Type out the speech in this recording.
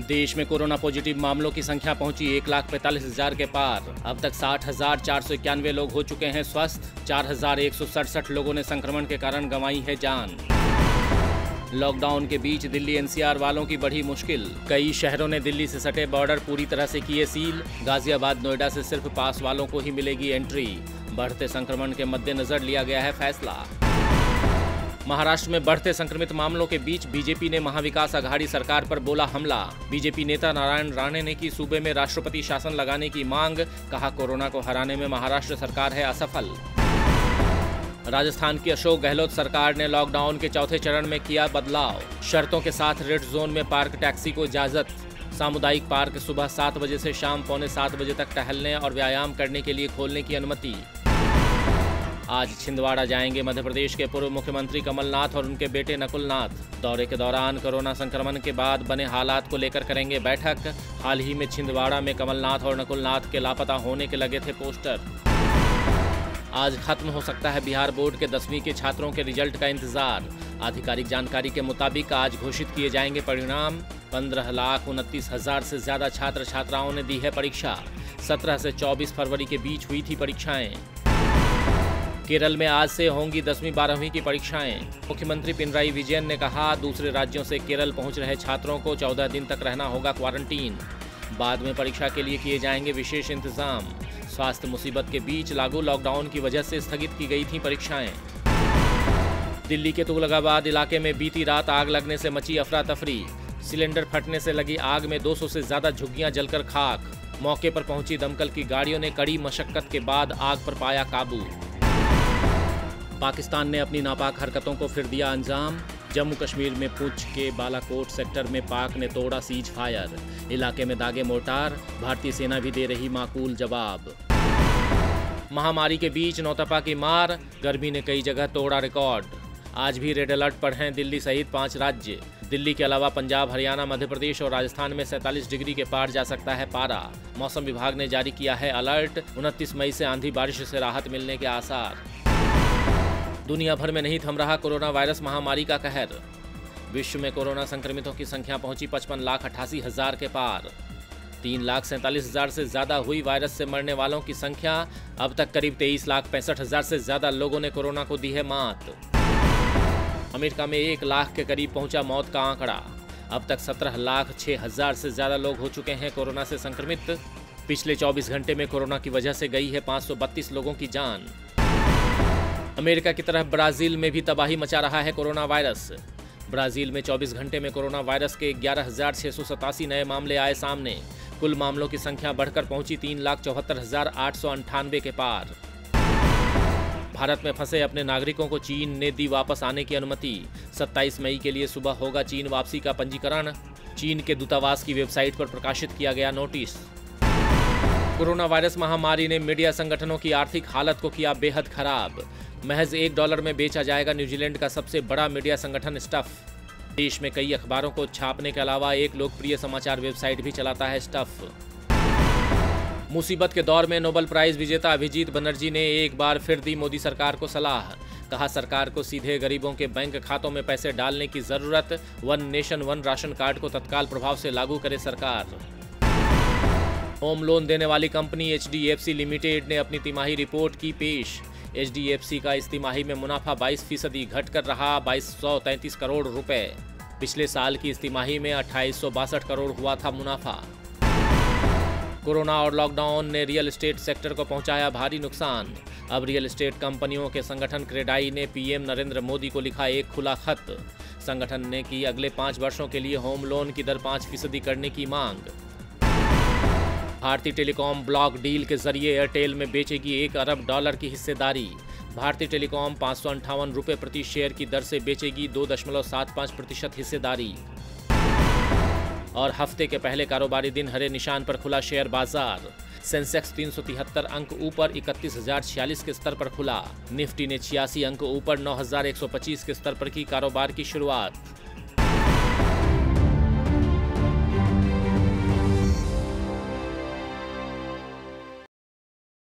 देश में corona positive मामलों की संख्या पहुंची 1,45,000 के पार। अब तक 60,491 लोग हो चुके हैं स्वस्थ। 4,167 लोगों ने संक्रमण के कारण गंवाई है जान। लॉकडाउन के बीच दिल्ली एनसीआर वालों की बढ़ी मुश्किल। कई शहरों ने दिल्ली से सटे बॉर्डर पूरी तरह से किए सील। गाजियाबाद, नोएडा से सिर्फ पास वालों को ही मिलेगी एंट्री। बढ़ते संक्रमण के मद्देनजर लिया गया है फैसला। महाराष्ट्र में बढ़ते संक्रमित मामलों के बीच बीजेपी ने महाविकास अघाड़ी सरकार पर बोला हमला। बीजेपी नेता नारायण राणे ने की सूबे में राष्ट्रपति शासन लगाने की मांग। कहा कोरोना को हराने में महाराष्ट्र सरकार है असफल। राजस्थान की अशोक गहलोत सरकार ने लॉकडाउन के चौथे चरण में किया बदलाव। शर्तों के साथ रेड जोन में पार्क टैक्सी को इजाजत। सामुदायिक पार्क सुबह 7 बजे से शाम 6:45 बजे तक टहलने और व्यायाम करने के लिए खोलने की अनुमति। आज छिंदवाड़ा जाएंगे मध्य प्रदेश के पूर्व मुख्यमंत्री कमलनाथ और उनके बेटे नकुलनाथ। दौरे के दौरान कोरोना संक्रमण के बाद बने हालात को लेकर करेंगे बैठक। हाल ही में छिंदवाड़ा में कमलनाथ और नकुलनाथ के लापता होने के लगे थे पोस्टर। आज खत्म हो सकता है बिहार बोर्ड के 10वीं के छात्रों के रिजल्ट का इंतजार। आधिकारिक जानकारी के मुताबिक आज घोषित किए जाएंगे परिणाम। 15,29,000 से ज्यादा छात्र छात्राओं ने दी है परीक्षा। 17 से 24 फरवरी के बीच हुई थी परीक्षाएं। केरल में आज से होंगी 10वीं 12वीं की परीक्षाएं। मुख्यमंत्री पिनराई विजयन ने कहा दूसरे राज्यों से केरल पहुंच रहे छात्रों को 14 दिन तक रहना होगा क्वारंटीन। बाद में परीक्षा के लिए किए जाएंगे विशेष इंतजाम। स्वास्थ्य मुसीबत के बीच लागू लॉकडाउन की वजह से स्थगित की गई थी परीक्षाएं। दिल्ली के तुगलकाबाद इलाके में बीती रात आग लगने से मची अफरा तफरी। सिलेंडर फटने से लगी आग में 200 से ज्यादा झुग्गियां जलकर खाक। मौके पर पहुंची दमकल की गाड़ियों ने कड़ी मशक्कत के बाद आग पर पाया काबू। पाकिस्तान ने अपनी नापाक हरकतों को फिर दिया अंजाम। जम्मू कश्मीर में पुंछ के बालाकोट सेक्टर में पाक ने तोड़ा सीज फायर। इलाके में दागे मोर्टार। भारतीय सेना भी दे रही माकूल जवाब। महामारी के बीच नौतपा की मार। गर्मी ने कई जगह तोड़ा रिकॉर्ड। आज भी रेड अलर्ट पर हैं दिल्ली सहित 5 राज्य। दिल्ली के अलावा पंजाब, हरियाणा, मध्य प्रदेश और राजस्थान में 47 डिग्री के पार जा सकता है पारा। मौसम विभाग ने जारी किया है अलर्ट। 29 मई से आंधी बारिश से राहत मिलने के आसार। दुनिया भर में नहीं थम रहा कोरोना वायरस महामारी का कहर। विश्व में कोरोना संक्रमितों की संख्या पहुंची 55,88,000 के पार। 3,47,000 से ज्यादा हुई वायरस से मरने वालों की संख्या। अब तक करीब 23,65,000 से ज्यादा लोगों ने कोरोना को दी है मात। अमेरिका में 1 लाख के करीब पहुंचा मौत का आंकड़ा। अब तक 17,06,000 से ज्यादा लोग हो चुके हैं कोरोना से संक्रमित। पिछले 24 घंटे में कोरोना की वजह से गई है 532 लोगों की जान। अमेरिका की तरह ब्राजील में भी तबाही मचा रहा है कोरोना वायरस। ब्राजील में 24 घंटे में कोरोना वायरस के 11,687 नए मामले आए सामने। कुल मामलों की संख्या बढ़कर पहुंची 3,74,898 के पार। भारत में फंसे अपने नागरिकों को चीन ने दी वापस आने की अनुमति। 27 मई के लिए सुबह होगा चीन वापसी का पंजीकरण। चीन के दूतावास की वेबसाइट पर प्रकाशित किया गया नोटिस। कोरोना वायरस महामारी ने मीडिया संगठनों की आर्थिक हालत को किया बेहद खराब। महज $1 में बेचा जाएगा न्यूजीलैंड का सबसे बड़ा मीडिया संगठन स्टफ। देश में कई अखबारों को छापने के अलावा एक लोकप्रिय समाचार वेबसाइट भी चलाता है स्टफ। मुसीबत के दौर में नोबेल प्राइज विजेता अभिजीत बनर्जी ने एक बार फिर दी मोदी सरकार को सलाह। कहा सरकार को सीधे गरीबों के बैंक खातों में पैसे डालने की जरूरत। 1 नेशन 1 राशन कार्ड को तत्काल प्रभाव से लागू करे सरकार। होम लोन देने वाली कंपनी HDFC लिमिटेड ने अपनी तिमाही रिपोर्ट की पेश। HDFC का इस तिमाही में मुनाफा 22% घटकर रहा 2,233 करोड़ रुपए। पिछले साल की इस तिमाही में 2,862 करोड़ हुआ था मुनाफा। कोरोना और लॉकडाउन ने रियल एस्टेट सेक्टर को पहुंचाया भारी नुकसान। अब रियल एस्टेट कंपनियों के संगठन क्रेडाई ने PM नरेंद्र मोदी को लिखा एक खुला खत। संगठन ने की अगले 5 वर्षों के लिए होम लोन की दर 5% करने की मांग। भारतीय टेलीकॉम ब्लॉक डील के जरिए एयरटेल में बेचेगी $1 अरब की हिस्सेदारी। भारतीय टेलीकॉम 558 रुपये प्रति शेयर की दर से बेचेगी 2.75% हिस्सेदारी। और हफ्ते के पहले कारोबारी दिन हरे निशान पर खुला शेयर बाजार। सेंसेक्स 373 अंक ऊपर 31,046 के स्तर पर खुला। निफ्टी ने 86 अंक ऊपर 9,125 के स्तर पर की कारोबार की शुरुआत।